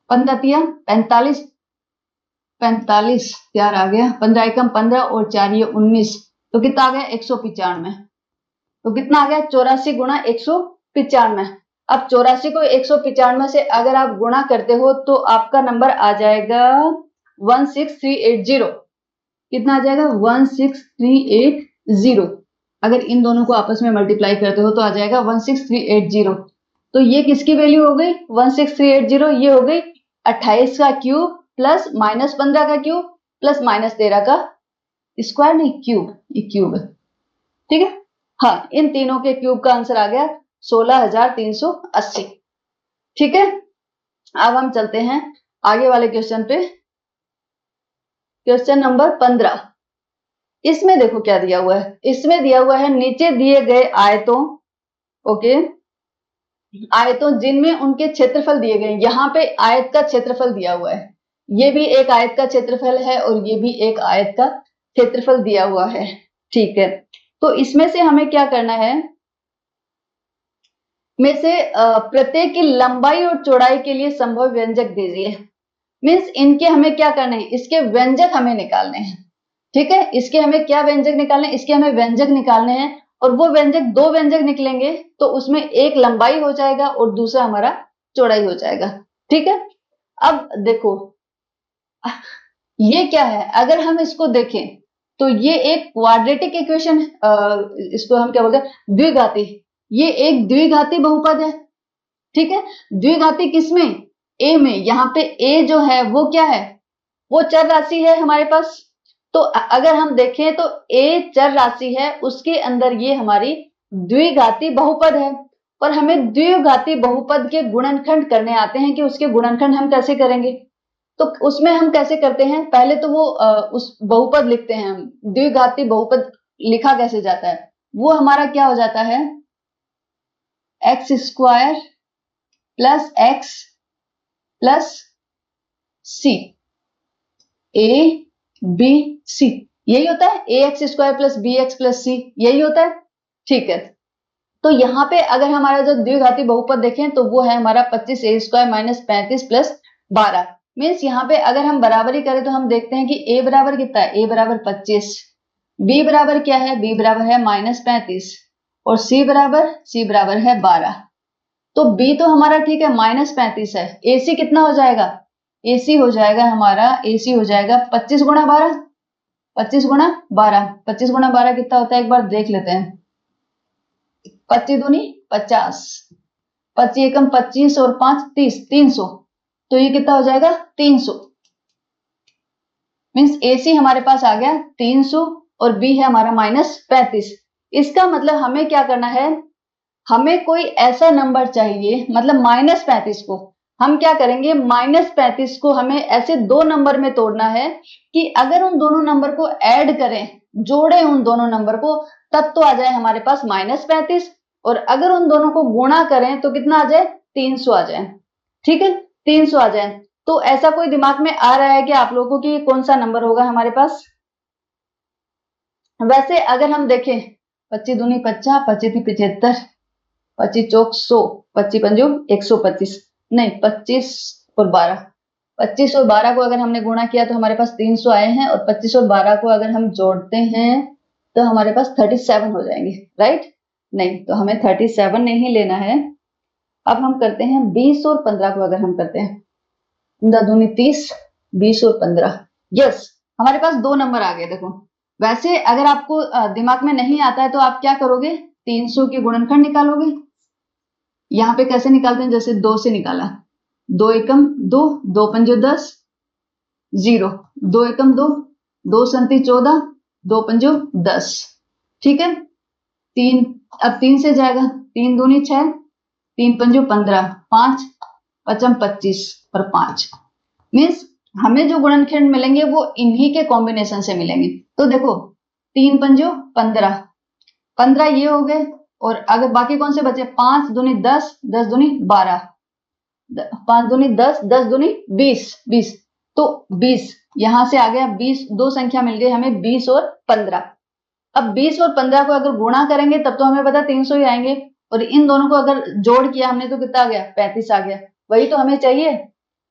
15 तिया 45, 45 4 आ गया, 15 एकम 15 और 4 ये 19, तो कितना आ गया 195। तो कितना आ गया 84 गुणा 195। अब 84 को 195 से अगर आप गुणा करते हो तो आपका नंबर आ जाएगा 16380। कितना आ जाएगा 16380। अगर इन दोनों को आपस में मल्टीप्लाई करते हो तो आ जाएगा 16380। तो ये किसकी वैल्यू हो गई 16380, ये हो गई 28 का क्यूब प्लस -15 का क्यूब प्लस -13 का स्क्वायर, नहीं क्यूब, ये क्यूब है, ठीक है। हाँ, इन तीनों के क्यूब का आंसर आ गया 16380। ठीक है, अब हम चलते हैं आगे वाले क्वेश्चन पे। Question number 15। इसमें देखो क्या दिया हुआ है, इसमें दिया हुआ है नीचे दिए गए आयतों, ओके, आयतों जिनमें उनके क्षेत्रफल दिए गए। यहाँ पे आयत का क्षेत्रफल दिया हुआ है, ये भी एक आयत का क्षेत्रफल है और ये भी एक आयत का क्षेत्रफल दिया हुआ है, ठीक है। तो इसमें से हमें क्या करना है, में से प्रत्येक की लंबाई और चौड़ाई के लिए संभव व्यंजक दीजिए। मीन्स इनके हमें क्या करना है, इसके व्यंजक हमें निकालने हैं, ठीक है। इसके हमें क्या व्यंजक निकालने हैं, इसके हमें व्यंजक निकालने हैं, और वो व्यंजक, दो व्यंजक निकलेंगे तो उसमें एक लंबाई हो जाएगा और दूसरा हमारा चौड़ाई हो जाएगा, ठीक है। अब देखो ये क्या है, अगर हम इसको देखें तो ये एक क्वाड्रेटिक इक्वेशन, इसको हम क्या बोलते हैं, द्विघाती। ये एक द्विघाती बहुपद है, ठीक है। द्विघाती किसमें, ए में। यहाँ पे ए जो है वो क्या है, वो चर राशि है हमारे पास। तो अगर हम देखें तो ए चर राशि है, उसके अंदर ये हमारी द्विघाती बहुपद है। और हमें द्विघाती बहुपद के गुणनखंड करने आते हैं कि उसके गुणनखंड हम कैसे करेंगे। तो उसमें हम कैसे करते हैं, पहले तो वो उस बहुपद लिखते हैं हम। द्विघाती बहुपद लिखा कैसे जाता है, वो हमारा क्या हो जाता है, x square plus X plus C, A B C, यही होता है। A X square plus B X plus C, यही होता है, ठीक है। तो यहाँ पे अगर हमारा जो द्विघाती बहुपद देखें तो वो है हमारा 25 ए स्क्वायर माइनस 35 प्लस 12। मीन्स यहाँ पे अगर हम बराबरी करें तो हम देखते हैं कि ए बराबर कितना है, ए बराबर 25, बी बराबर क्या है, बी बराबर है -35 और सी बराबर है 12। तो बी तो हमारा ठीक है -35 है, ए सी कितना हो जाएगा, ए सी हो जाएगा हमारा, ए सी हो जाएगा 25 गुणा 12, 25 गुणा 12, 25 गुणा 12 कितना होता है एक बार देख लेते हैं। 25 दूनी 50, 25 एकम 25 और 5 30, 300। तो ये कितना हो जाएगा 300। मीन्स ए सी हमारे पास आ गया 300 और बी है हमारा -35। इसका मतलब हमें क्या करना है, हमें कोई ऐसा नंबर चाहिए, मतलब -35 को हम क्या करेंगे, -35 को हमें ऐसे दो नंबर में तोड़ना है कि अगर उन दोनों नंबर को ऐड करें, जोड़े उन दोनों नंबर को, तब तो आ जाए हमारे पास -35, और अगर उन दोनों को गुणा करें तो कितना आ जाए 300 आ जाए, ठीक है, 300 आ जाए। तो ऐसा कोई दिमाग में आ रहा है कि आप लोगों को कि कौन सा नंबर होगा हमारे पास। वैसे अगर हम देखें 25 दूनी 50, 25 थी 75, 25 चौक 100, 25 पंजो 125, नहीं 25 और 12, 25 और 12 को अगर हमने गुणा किया तो हमारे पास 300 आए हैं, और 25 और 12 को अगर हम जोड़ते हैं तो हमारे पास 37 हो जाएंगे, राइट। नहीं, तो हमें 37 नहीं लेना है। अब हम करते हैं 20 और 15 को अगर हम करते हैं, 15 30, 20 और 15, यस हमारे पास दो नंबर आ गए। देखो वैसे अगर आपको दिमाग में नहीं आता है तो आप क्या करोगे, 300 के गुणनखंड निकालोगे। यहाँ पे कैसे निकालते हैं, जैसे 2 से निकाला, 2 एकम 2, 2 पंजो 10, 0, 2 एकम 2, 2 संति 14, 2 पंजो 10, ठीक है। 3, अब 3 से जाएगा, 3 दूनी 6, 3 पंजो 15, 5 पचम 25 और 5। मीन्स हमें जो गुणनखंड मिलेंगे वो इन्हीं के कॉम्बिनेशन से मिलेंगे। तो देखो 3 पंजो 15, 15 ये हो गए, और अगर बाकी कौन से बचे, 5 दूनी 10, 10 दूनी 12, 5 दूनी 10, 10 दूनी 20, 20, तो 20 यहां से आ गया 20, दो संख्या मिल गई हमें 20 और 15। अब 20 और 15 को अगर गुणा करेंगे तब तो हमें पता 300 ही आएंगे, और इन दोनों को अगर जोड़ किया हमने तो कितना आ गया 35 आ गया, वही तो हमें चाहिए।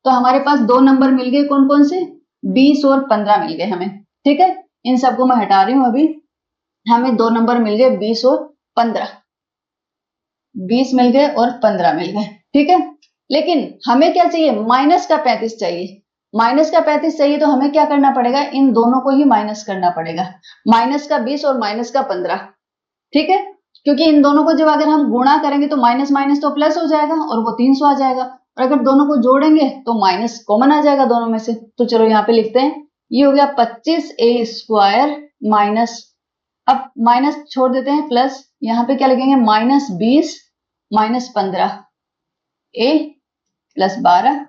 तो हमारे पास दो नंबर मिल गए, कौन कौन से, 20 और 15 मिल गए हमें। ठीक है, इन सबको मैं हटा रही हूं अभी। हमें दो नंबर मिल गए 20 और 15, 20 मिल गए और 15 मिल गए। ठीक है, लेकिन हमें क्या चाहिए, माइनस का 35 चाहिए। माइनस का 35 चाहिए तो हमें क्या करना पड़ेगा, इन दोनों को ही माइनस करना पड़ेगा, माइनस का 20 और माइनस का 15। ठीक है, क्योंकि इन दोनों को जब अगर हम गुणा करेंगे तो माइनस माइनस तो प्लस हो जाएगा और वो 300 आ जाएगा, और अगर दोनों को जोड़ेंगे तो माइनस कॉमन आ जाएगा दोनों में से। तो चलो यहाँ पे लिखते हैं, ये हो गया 25a² माइनस, अब माइनस छोड़ देते हैं, प्लस यहाँ पे क्या लिखेंगे, -20 -15 a + 12।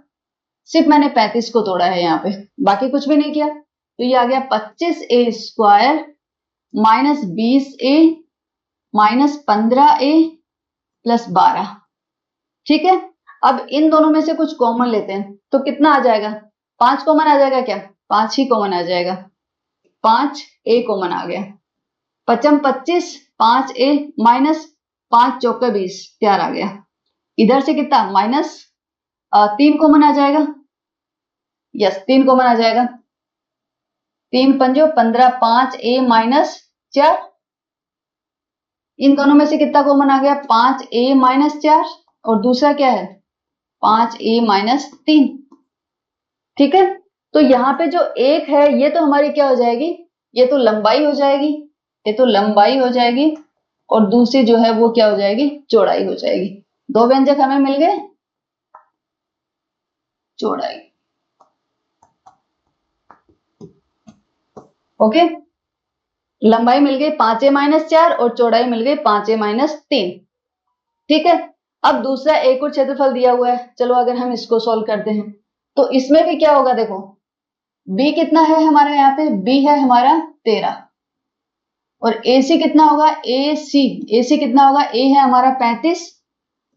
सिर्फ मैंने 35 को तोड़ा है यहाँ पे, बाकी कुछ भी नहीं किया। तो ये आ गया 25a² -20a -15a + 12। ठीक है, अब इन दोनों में से कुछ कॉमन लेते हैं, तो कितना आ जाएगा, 5 कॉमन आ जाएगा क्या, 5 ही कॉमन आ जाएगा, 5a कॉमन आ गया। 55 25, 5a माइनस 5 चौके 20, 4 आ गया। इधर से कितना, -3 कॉमन आ जाएगा, यस 3 कॉमन आ जाएगा, 3 पंजो 15, 5a -4, इन दोनों में से कितना कॉमन आ गया, 5a -4, और दूसरा क्या है 5a -3। ठीक है, तो यहाँ पे जो एक है ये तो हमारी क्या हो जाएगी, ये तो लंबाई हो जाएगी, ये तो लंबाई हो जाएगी, और दूसरी जो है वो क्या हो जाएगी, चौड़ाई हो जाएगी। दो व्यंजक हमें मिल गए, चौड़ाई। ओके, लंबाई मिल गई 5a -4 और चौड़ाई मिल गई 5a -3। ठीक है, अब दूसरा एक और क्षेत्रफल दिया हुआ है, चलो अगर हम इसको सॉल्व करते हैं तो इसमें भी क्या होगा, देखो b कितना है हमारा, यहाँ पे b है हमारा 13, और AC कितना होगा, AC कितना होगा, A है हमारा 35,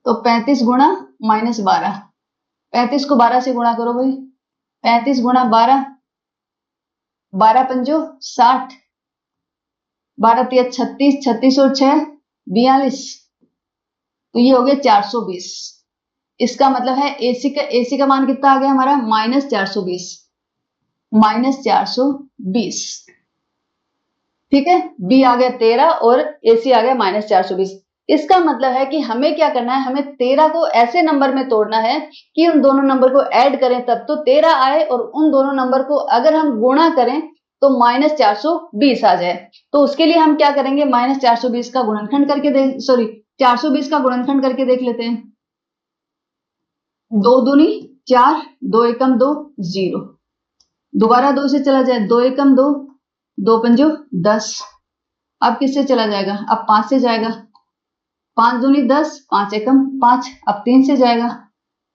तो 35 गुणा -12, 35 को 12 से गुणा करो भाई, 35 गुणा 12, 12 पंजो 60, 12 तिया 36, 36 और 6 42, तो ये हो गया 420। इसका मतलब है AC का मान कितना आ गया हमारा, -420, -420। ठीक है, B आ गया 13 और AC आ गया -420। इसका मतलब है कि हमें क्या करना है, हमें 13 को ऐसे नंबर में तोड़ना है कि उन दोनों नंबर को ऐड करें तब तो 13 आए, और उन दोनों नंबर को अगर हम गुणा करें तो -420 आ जाए। तो उसके लिए हम क्या करेंगे, -420 का गुणनखंड करके 420 का गुणनखंड करके देख लेते हैं। 2 दूनी 4, 2 एकम 2, 0, दोबारा 2 से चला जाए, 2 एकम 2, 2 पंजो 10, अब किससे चला जाएगा, अब 5 से जाएगा, 5 दूनी 10, 5 एकम 5, अब 3 से जाएगा,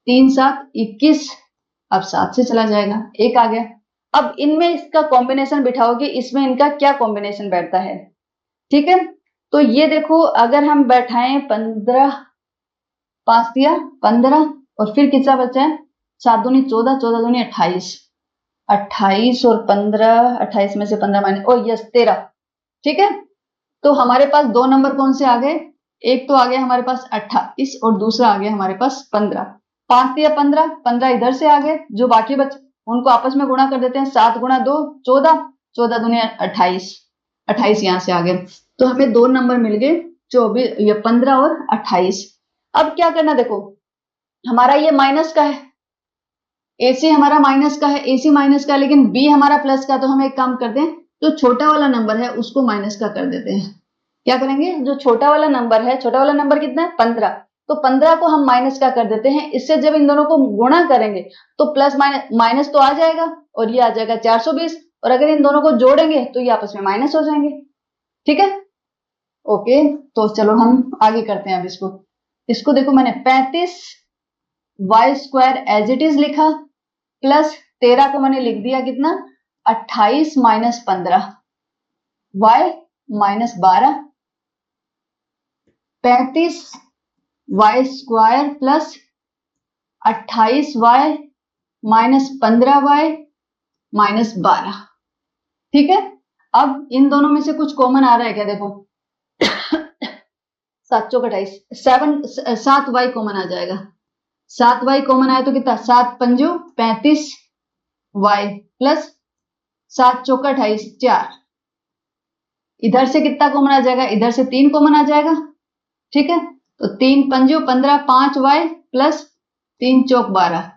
3 7 21, अब 7 से चला जाएगा, 1 आ गया। अब इनमें इसका कॉम्बिनेशन बिठाओ कि इसमें इनका क्या कॉम्बिनेशन बैठता है। ठीक है, तो ये देखो अगर हम बैठाएं 15, 5 दिया 15, और फिर कितना बचा है, 7 दूनी 14, 14 दूनी 28, 28 और 15, 28 में से 15 माइनस, ओ यस 13। ठीक है, तो हमारे पास दो नंबर कौन से आ गए, एक तो आ गया हमारे पास 28 और दूसरा आ गया हमारे पास 15। 5 दिया 15, 15 इधर से आ गए, जो बाकी बचे उनको आपस में गुणा कर देते हैं, 7 गुणा 2 14, 14 दूनी 28, 28 यहां से आ गए। तो हमें दो नंबर मिल गए, 24, ये 15 और 28। अब क्या करना, देखो हमारा ये माइनस का है, AC हमारा माइनस का है, AC माइनस का है, लेकिन B हमारा प्लस का, तो हम एक काम करते हैं, जो छोटा वाला नंबर है उसको माइनस का कर देते हैं। क्या करेंगे, जो छोटा वाला नंबर है, छोटा वाला नंबर कितना है 15, तो 15 को हम माइनस का कर देते हैं। इससे जब इन दोनों को गुणा करेंगे तो प्लस माइनस तो आ जाएगा, और ये आ जाएगा 420, और अगर इन दोनों को जोड़ेंगे तो ये आपस में माइनस हो जाएंगे। ठीक है, ओके, तो चलो हम आगे करते हैं। अब इसको देखो, मैंने 35y² एज इट इज लिखा, प्लस 13 को मैंने लिख दिया कितना, 28 - 15 y -12, 35y² plus 28y -15y -12। ठीक है, अब इन दोनों में से कुछ कॉमन आ रहा है क्या, देखो 7 चौक 28, 7y कॉमन आ जाएगा, 7y कॉमन आया तो कितना, 7 पंजो 35y प्लस 7 चौका 28, 4। इधर से कितना कॉमन आ जाएगा, इधर से 3 कॉमन आ जाएगा, ठीक है। तो 3 पंजो 15, 5y प्लस 3 चौक 12।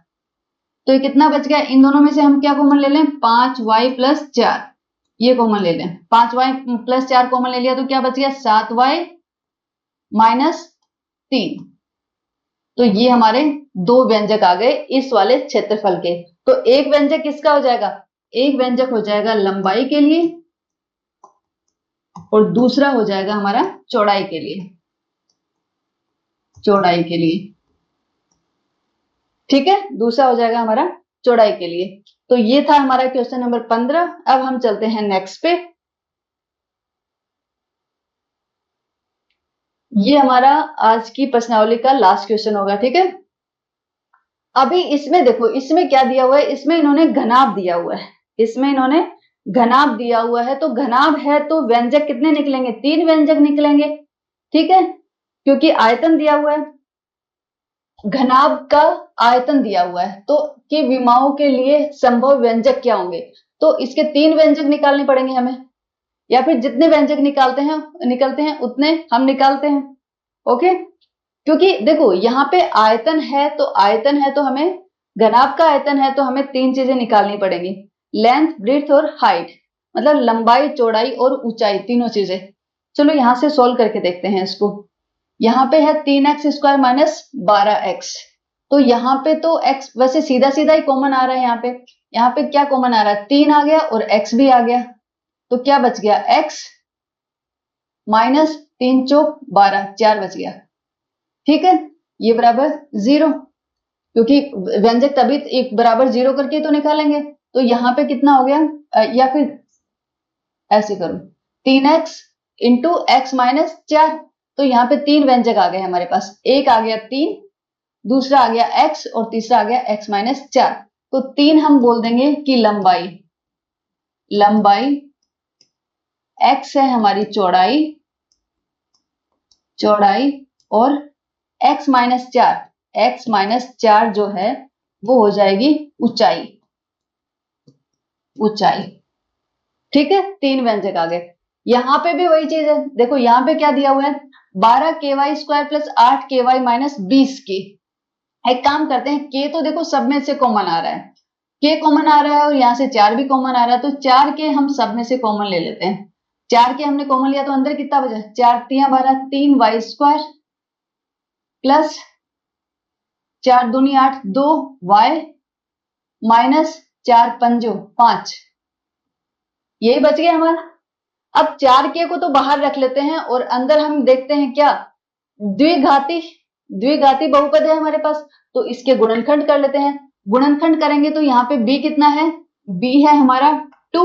तो ये कितना बच गया, इन दोनों में से हम क्या कॉमन ले लें, 5y प्लस 4, ये कॉमन ले लें। 5y प्लस 4 कॉमन ले लिया तो क्या बच गया, 7y माइनस 3। तो ये हमारे दो व्यंजक आ गए इस वाले क्षेत्रफल के। तो एक व्यंजक किसका हो जाएगा, एक व्यंजक हो जाएगा लंबाई के लिए और दूसरा हो जाएगा हमारा चौड़ाई के लिए, चौड़ाई के लिए, ठीक है। दूसरा हो जाएगा हमारा चौड़ाई के लिए। तो ये था हमारा क्वेश्चन नंबर 15। अब हम चलते हैं नेक्स्ट पे। ये हमारा आज की प्रश्नावली का लास्ट क्वेश्चन होगा, ठीक है। अभी इसमें देखो, इसमें क्या दिया हुआ है, इसमें इन्होंने घनाभ दिया हुआ है, इसमें इन्होंने घनाभ दिया हुआ है। तो घनाभ है तो व्यंजक कितने निकलेंगे, 3 व्यंजक निकलेंगे, ठीक है, क्योंकि आयतन दिया हुआ है। घनाभ का आयतन दिया हुआ है तो कि विमाओं के लिए संभव व्यंजक क्या होंगे, तो इसके 3 व्यंजक निकालने पड़ेंगे हमें, या फिर जितने व्यंजक निकलते हैं उतने हम निकालते हैं, ओके। क्योंकि देखो यहाँ पे आयतन है तो हमें, घनाभ का आयतन है तो हमें 3 चीजें निकालनी पड़ेंगी, लेंथ, ब्रेड्थ और हाइट, मतलब लंबाई, चौड़ाई और ऊंचाई, तीनों चीजें। चलो यहां से सोल्व करके देखते हैं इसको। यहाँ पे है 3x स्क्वायर माइनस 12x। तो यहाँ पे तो x वैसे सीधा सीधा ही कॉमन आ रहा है, यहाँ पे क्या कॉमन आ रहा है, 3 आ गया और x भी आ गया। तो क्या बच गया, x माइनस 3 चौक 12, 4 बच गया, ठीक है। ये बराबर 0, क्योंकि व्यंजक तभी एक बराबर 0 करके तो निकालेंगे। तो यहाँ पे कितना हो गया, या फिर ऐसे करो, 3x इंटू एक्स माइनस 4। तो यहाँ पे 3 व्यंजक आ गए हमारे पास, एक आ गया 3, दूसरा आ गया x और तीसरा आ गया x माइनस 4। तो 3 हम बोल देंगे कि लंबाई, x है हमारी चौड़ाई, और x माइनस 4 जो है वो हो जाएगी ऊंचाई, ठीक है। 3 व्यंजक आ गए। यहां पे भी वही चीज है, देखो यहाँ पे क्या दिया हुआ है, 12ky square plus 8ky minus 20k। एक काम करते हैं, k तो देखो सब में से कॉमन आ रहा है, k कॉमन आ रहा है और यहाँ से 4 भी कॉमन आ रहा है, तो 4k हम सब में से कॉमन ले लेते हैं। 4k हमने कॉमन लिया तो अंदर कितना बचा, 4 तिया 12, 3y स्क्वायर प्लस 4 दूनी 8, 2y माइनस 4 पंजो 5, यही बच गया हमारा। अब 4k को तो बाहर रख लेते हैं और अंदर हम देखते हैं क्या, द्विघाती बहुपद है हमारे पास, तो इसके गुणनखंड कर लेते हैं। गुणनखंड करेंगे तो यहाँ पे b कितना है, b है हमारा 2,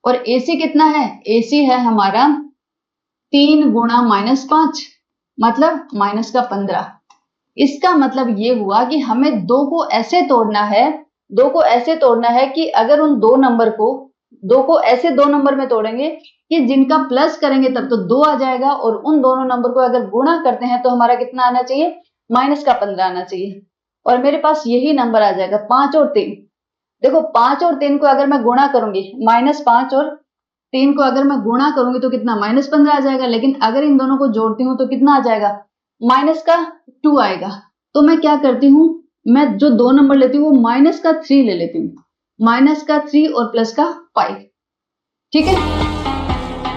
और ac कितना है, ac है हमारा 3 गुणा माइनस 5, मतलब माइनस का 15। इसका मतलब ये हुआ कि हमें 2 को ऐसे तोड़ना है कि अगर उन 2 को ऐसे 2 नंबर में तोड़ेंगे कि जिनका प्लस करेंगे तब तो 2 आ जाएगा, और उन दोनों नंबर को अगर गुणा करते हैं तो हमारा कितना आना चाहिए, माइनस का 15 आना चाहिए। और मेरे पास यही नंबर आ जाएगा 5 और 3। देखो 5 और 3 को अगर मैं गुणा करूंगी, -5 और 3 को अगर मैं गुणा करूंगी तो कितना, -15 आ जाएगा। लेकिन अगर इन दोनों को जोड़ती हूँ तो कितना आ जाएगा, माइनस का 2 आएगा। तो मैं क्या करती हूँ, मैं जो 2 नंबर लेती हूँ वो माइनस का 3 ले लेती हूँ, माइनस का 3 और प्लस का 5, ठीक है।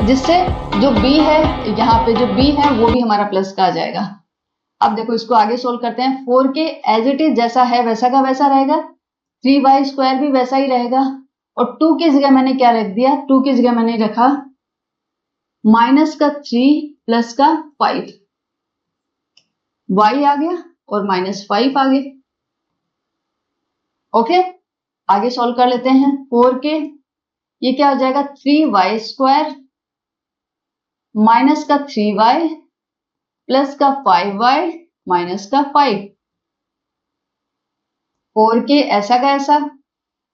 जिससे जो b है, यहाँ पे जो b है वो भी हमारा प्लस का आ जाएगा। अब देखो इसको आगे सोल्व करते हैं। 4k एज इट इज जैसा है वैसा का वैसा रहेगा, 3y स्क्वायर भी वैसा ही रहेगा, और 2 की जगह मैंने क्या रख दिया, 2 की जगह मैंने रखा माइनस का 3 प्लस का 5, y आ गया और -5 आ गया, ओके। आगे सॉल्व कर लेते हैं। 4k ये क्या हो जाएगा, 3y स्क्वायर माइनस का 3y प्लस का 5y माइनस का 5। 4k ऐसा का ऐसा,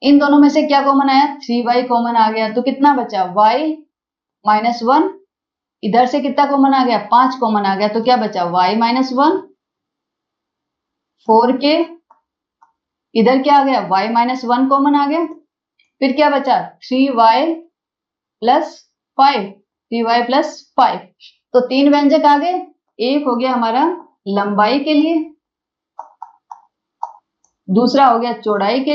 इन दोनों में से क्या कॉमन आया, 3y कॉमन आ गया, तो कितना बचा, y -1। इधर से कितना कॉमन आ गया, 5 कॉमन आ गया, तो क्या बचा, y -1 4k, इधर क्या आ गया y माइनस 1 कॉमन आ गया, फिर क्या बचा 3y प्लस 5, 3y प्लस 5। तो 3 व्यंजक आ गए, एक हो गया हमारा लंबाई के लिए, दूसरा हो गया चौड़ाई के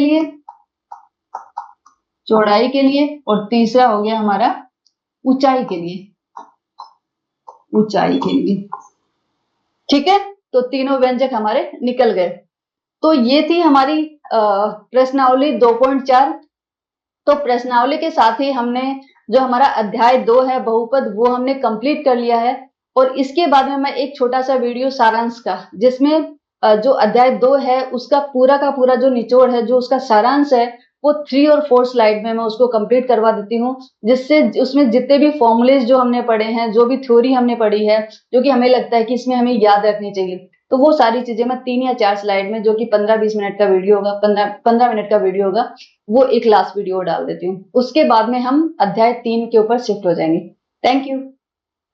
लिए, और तीसरा हो गया हमारा ऊंचाई के लिए, ठीक है। तो तीनों व्यंजक हमारे निकल गए। तो ये थी हमारी प्रश्नावली 2.4। तो प्रश्नावली के साथ ही हमने जो हमारा अध्याय 2 है बहुपद, वो हमने कंप्लीट कर लिया है। और इसके बाद में मैं एक छोटा सा वीडियो सारांश का, जिसमें जो अध्याय 2 है उसका पूरा का पूरा जो निचोड़ है, जो उसका सारांश है, वो 3 और 4 स्लाइड में मैं उसको कंप्लीट करवा देती हूँ, जिससे उसमें जितने भी फॉर्मूलेज जो हमने पढ़े हैं, जो भी थ्योरी हमने पढ़ी है, जो कि हमें लगता है कि इसमें हमें याद रखनी चाहिए, तो वो सारी चीजें मैं 3 या 4 स्लाइड में, जो कि 15-20 मिनट का वीडियो होगा, 15 मिनट का वीडियो होगा, वो एक लास्ट वीडियो डाल देती हूँ। उसके बाद में हम अध्याय 3 के ऊपर शिफ्ट हो जाएंगे। Thank you.